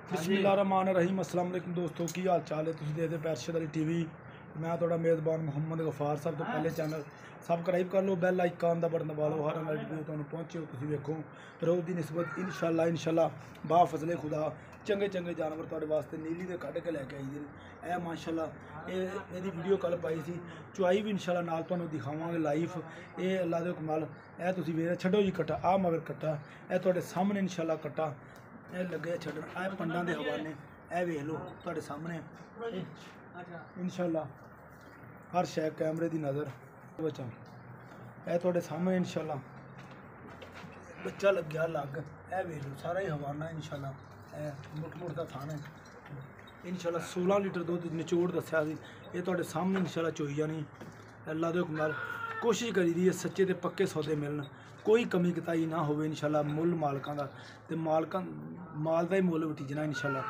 बिस्मिल्लाहिर्रहमानिर्रहीम। अस्सलाम वालेकुम दोस्तों, की हाल चाल है? तुसीं देखदे पैरशद अली टीवी। मैं थोड़ा मेज़बान मोहम्मद गफार। सब तो पहले चैनल सबसक्राइब कर लो, बैल आइकन का बटन दबा लो, हर नई वीडियो तुहानूं पहुंचे तुसीं वेखो। रोज़ की निस्बत इंशाल्लाह बा फजले खुदा चंगे चंगे जानवर तुहाडे वास्ते नीली दे कढ के लैके आई दे। ए माशाल्लाह एदी वीडियो कल पाई सी, चुआई भी इंशाल्लाह नाल तुहानूं दिखावांगे लाइव। ये अल्लाह दे हुक्म नाल ए तुसीं वेख छड्डो जी कट्टा, आ मगर कट्टा ए तुहाडे सामने इंशाल्लाह कट्टा ए लगे छड्डण। ए पंडां दे हवाने ए वेख लो तुहाडे सामने इंशाल्लाह हर शै कैमरे दी नज़र बच्चा ए तुहाडे सामने इंशाल्लाह बच्चा लग्या लग ए वेख लो सारा ही हवाना इंशाल्लाह। ए मुठ दा थान है इंशाल्लाह 16 लीटर दुद्ध निचोड़ दस्या सी, ये तुहाडे सामने इंशाल्लाह चोई जानी। अल्लाह दे हुक्म नाल कोशिश करी दी है सच्चे ते पक्के सौदे मिलन, कोई कमी कताई ना होवे इंशाल्लाह। मुੱਲ मालकां दा ते माल दा ही मुੱਲ वटीजना इंशाल्लाह।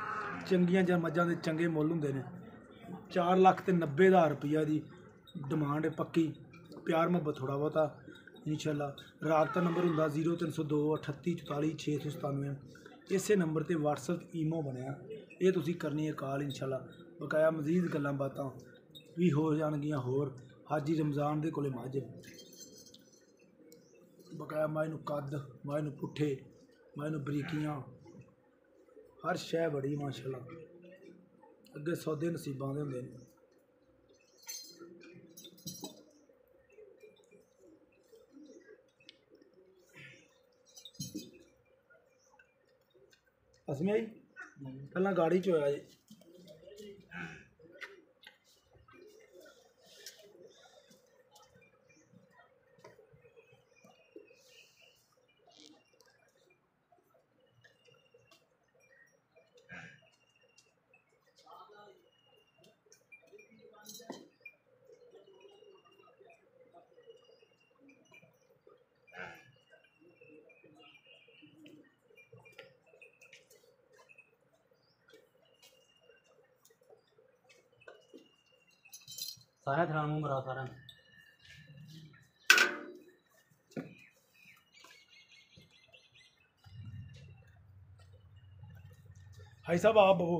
चंगियां जां मज्जां दे चंगे मुੱਲ हुंदे ने। 4,90,000 रुपया दी डिमांड है पक्की, प्यार मुहब्बत थोड़ा बहुता इंशाल्लाह। राबता नंबर हुंदा 0302 38 44 697। इसे नंबर ते व्हाट्सएप ईमो बनया, ये तुसीं करनी है कॉल इंशाल्लाह। बकाया मजीद गल्लां बातां भी हो जाणगियां होर। हाजी रमज़ान दे कोले मझ बकाया माई नूं कद, माई नूं पुट्ठे, माई नूं बरीकियां, हर शै बड़ी माशाल्लाह। अगे सौदे नसीबां दे हुंदे ने। असमें आई पहला गाड़ी च होया जी। सारा थरान मुंह मरा सारा हाई साहब आप बबू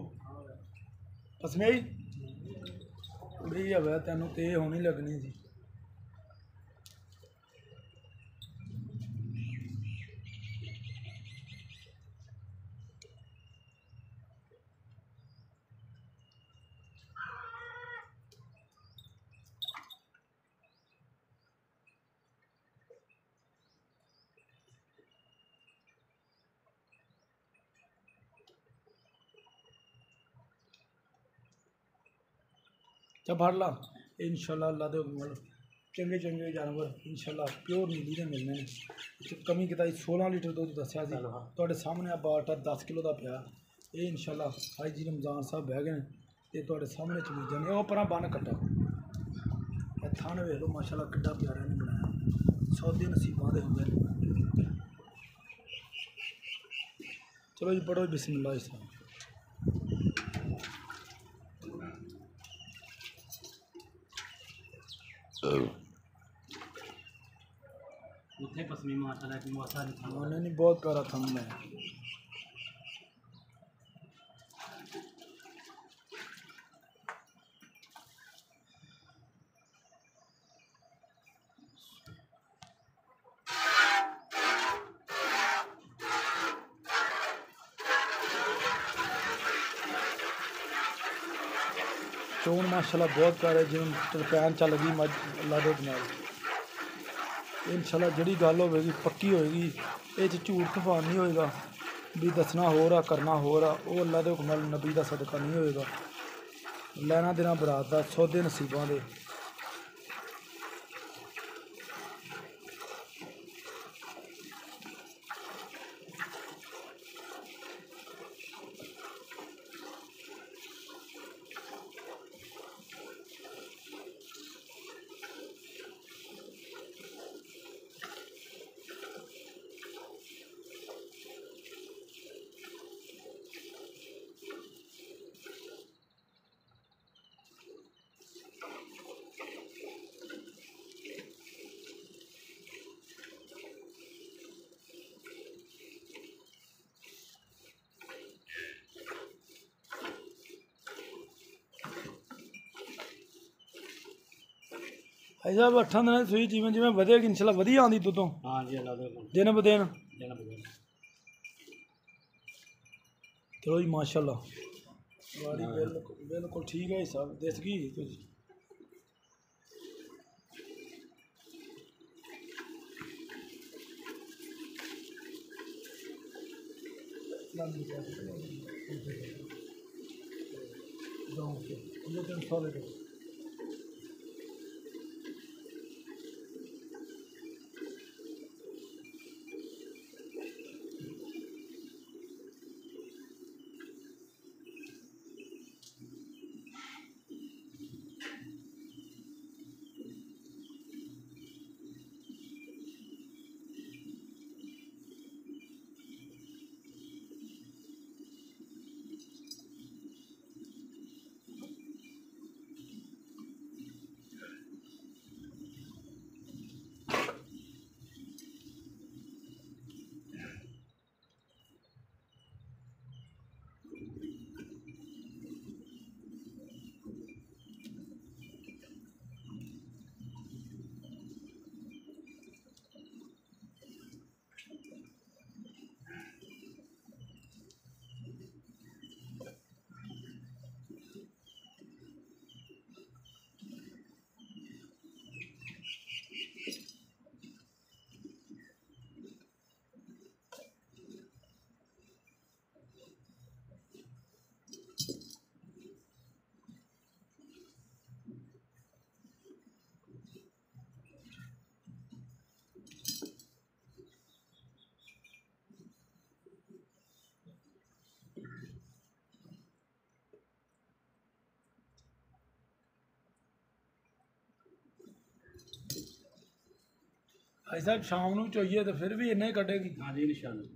असमें आई कुड़ी हवे तेनों ते होनी लगनी सी। जब भर ला इंशाल्लाह अल्लाह दे हुक्म नाल चंगे चंगे जानवर इंशाल्लाह प्योर नीली दे मिलने ने। कमी किताई 16 लीटर दुद्ध दस्या सी तुहाडे सामने। आ बाल्टा 10 किलो दा पिया ये इंशाल्लाह। हाजी रमज़ान साहब बह गए ते तुहाडे सामने चमी जाने। ओह परां बन कट्टा ए थान वेख लो माशाल्लाह किड्डा प्यारा ने बनाया। सौदे नसीबां दे हुंदे ने। चलो जी पढ़ो बिस्मिल्लाह इस्लाम। उथे पसमी माशाल्लाह की मौसा नहीं बहुत प्यारा थम है। चोन माशाल्लाह बहुत प्यारे जिवें तरपैन चल गई मज अल्लाह दे नाल। इंशाल्लाह जिहड़ी गल होवेगी पक्की होएगी, ये झूठ तूफान नहीं होएगा भी दसना होर आ करना होर आ। वो अल्लाह दे हुक्म नाल नबी दा सदका नहीं होएगा। लैना देना बरात दा सौदे नसीबां दे। भाई साहब 8 ਦਿਨਾਂ ਦੀ ਸੂਈ ਜਿਵੇਂ ਜਿਵੇਂ ਵਧੇਗੀ ਇਨਸ਼ਾਅੱਲਾ ਵਧੀਆ ਆਉਂਦੀ ਦੁੱਧੋਂ हाँ जी अल्लाह दे हुक्म ਦਿਨ ਬ ਦਿਨ। देना पड़ेगा ਚਲੋ ਜੀ ਮਾਸ਼ਾਅੱਲਾ ਗਾੜੀ ਬਿਲਕੁਲ ਠੀਕ ਹੈ ਸਾਹਿਬ ਦਿਸ ਗਈ ਤੁਸੀਂ। भाई साहब शाम ਨੂੰ ਚੋਈਏ ਤਾਂ ਫਿਰ ਵੀ ਇੰਨਾ ਹੀ ਕੱਢੇਗੀ। हाँ जी इंशाल्लाह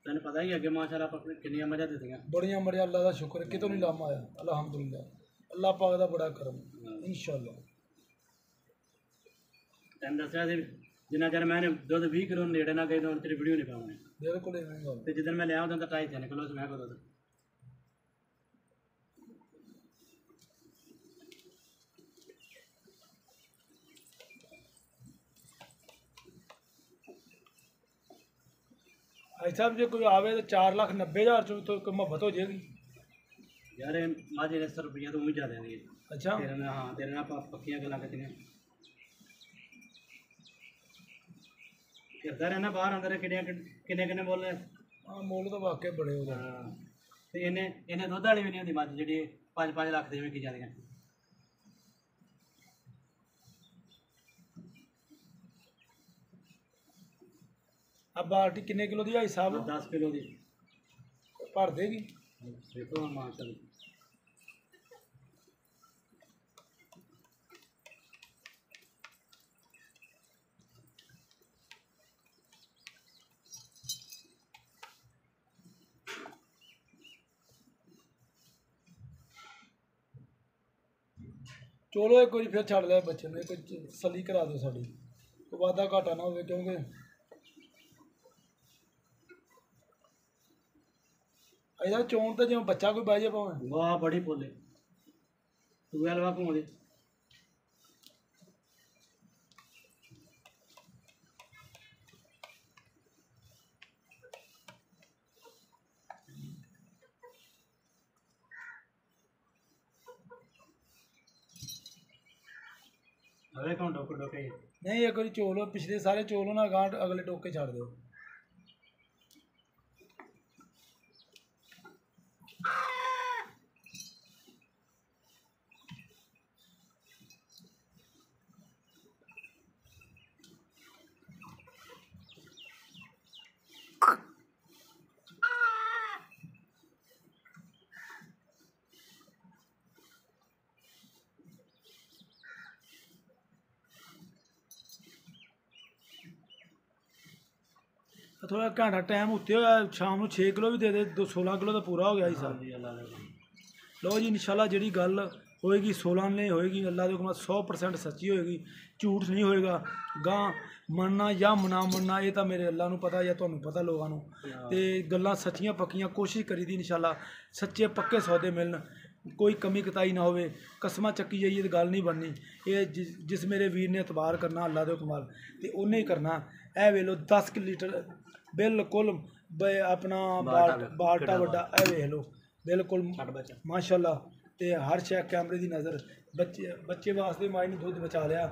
तेन पता ही अगे माशाल्लाह आप किन्नियां मजा दित्तियां बड़ियां मरिया अल्लाह का शुक्र है कितों नहीं लामा आया अल्हम्दुलिल्लाह अल्लाह पाक का बड़ा करम इंशाल्लाह। तेन दस्या सी जिन्ना चर मैंने दुध 20 किलो नेड़े ना गई तो तेरी वीडियो नहीं पाऊंगी बिल्कुल इवें गल तो जिधर मैं लिया उधर तो 2.5 किलो मैं को दुध भाई साहब जो कोई आवे तो 4,90,000 चो तो मुहब्बत हो जाएगी। यार माझे 100 रुपया तो उम्मीद ज्यादा है अच्छा तेरे ना हाँ तेरे ना पक्कियां गल्लां कीतियां फिरदा रहना बाहर अंदर किन्ने किन्ने बोल रहे हाँ मोल तो वाकई बड़े हो गए। तो इन्हें दुध वाली भी नहीं होती मझ जी 5-5 लाख की विकी जाती अब बाल्टी किन्ने किलो दी भाई साहब 10 किलो की भर देगी। देखो माशा चलो एक बार फिर छड़ लिया बच्चे ने एक तसली करा दो साड़ी तो वादा घाटा ना हो क्योंकि अजा चोन तो जिवें बच्चा कोई बह जाए भावें वाह बड़ी पोले तू हलवा घूम दे अरे कौन डोके डोके नहीं एक बार चोल पिछले सारे चोल ना गांठ अगले टोके छड़ दो। थोड़ा घंटा टाइम उत्ते होया शाम को 6 किलो भी दे दे 16 किलो तो पूरा हो गया ही साहब। लो जी इंशाल्लाह जी गल ਹੋਏਗੀ 16 ਨੇ ਹੋਏਗੀ ਅੱਲਾ ਦੇ ਹੁਕਮ 100% ਸੱਚੀ ਹੋਏਗੀ, ਝੂਠ ਨਹੀਂ ਹੋਏਗਾ। ਗਾਂ ਮੰਨਣਾ ਜਾਂ ਨਾ ਮੰਨਣਾ ਇਹ ਤਾਂ ਮੇਰੇ ਅੱਲਾ ਨੂੰ ਪਤਾ ਜਾਂ ਤੁਹਾਨੂੰ ਪਤਾ ਲੋਕਾਂ ਨੂੰ, ਤੇ ਗੱਲਾਂ ਸੱਚੀਆਂ ਪੱਕੀਆਂ ਕੋਸ਼ਿਸ਼ ਕਰੀ ਦੀ ਇਨਸ਼ਾਅੱਲਾ ਸੱਚੇ ਪੱਕੇ ਸੌਦੇ ਮਿਲਣ, ਕੋਈ ਕਮੀ ਕਤਾਈ ਨਾ ਹੋਵੇ। ਕਸਮਾਂ ਚੱਕੀ ਜਾਈਏ ਤਾਂ ਗੱਲ ਨਹੀਂ ਬਣਨੀ। ਇਹ ਜਿਸ ਮੇਰੇ ਵੀਰ ਨੇ ਇਤਬਾਰ ਕਰਨਾ ਅੱਲਾ ਦੇ ਹੁਕਮ ਨਾਲ ਤੇ ਉਹਨੇ ਹੀ ਕਰਨਾ। ਇਹ ਵੇਖ ਲਓ 10 ਲੀਟਰ ਬਿਲਕੁਲ ਆਪਣਾ ਬਾਲਟਾ ਵੱਡਾ, ਇਹ ਵੇਖ ਲਓ ਬਿਲकुल माशाल्लाह। ਤੇ ਹਰ ਸ਼ੈ ਕੈਮਰੇ ਦੀ ਨਜ਼ਰ। ਬੱਚੇ ਵਾਸਤੇ ਮਾਈ ਨੇ ਦੁੱਧ ਬਚਾ ਲਿਆ।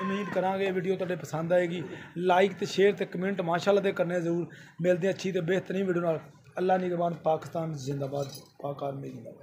ਉਮੀਦ ਕਰਾਂਗੇ ਵੀਡੀਓ ਤੁਹਾਡੇ ਪਸੰਦ ਆਏਗੀ। ਲਾਈਕ ਤੇ ਸ਼ੇਅਰ ਤੇ ਕਮੈਂਟ ਮਾਸ਼ਾਅੱਲਾ ਦੇ ਕਰਨੇ ਜ਼ਰੂਰ। ਮਿਲਦੇ ਅੱਛੀ ਤੇ ਬਿਹਤਰੀਨ ਵੀਡੀਓ ਨਾਲ। ਅੱਲਾ ਨਿਗਰਾਨ। ਪਾਕਿस्तान जिंदाबाद। पाक आर्मी जिंदाबाद।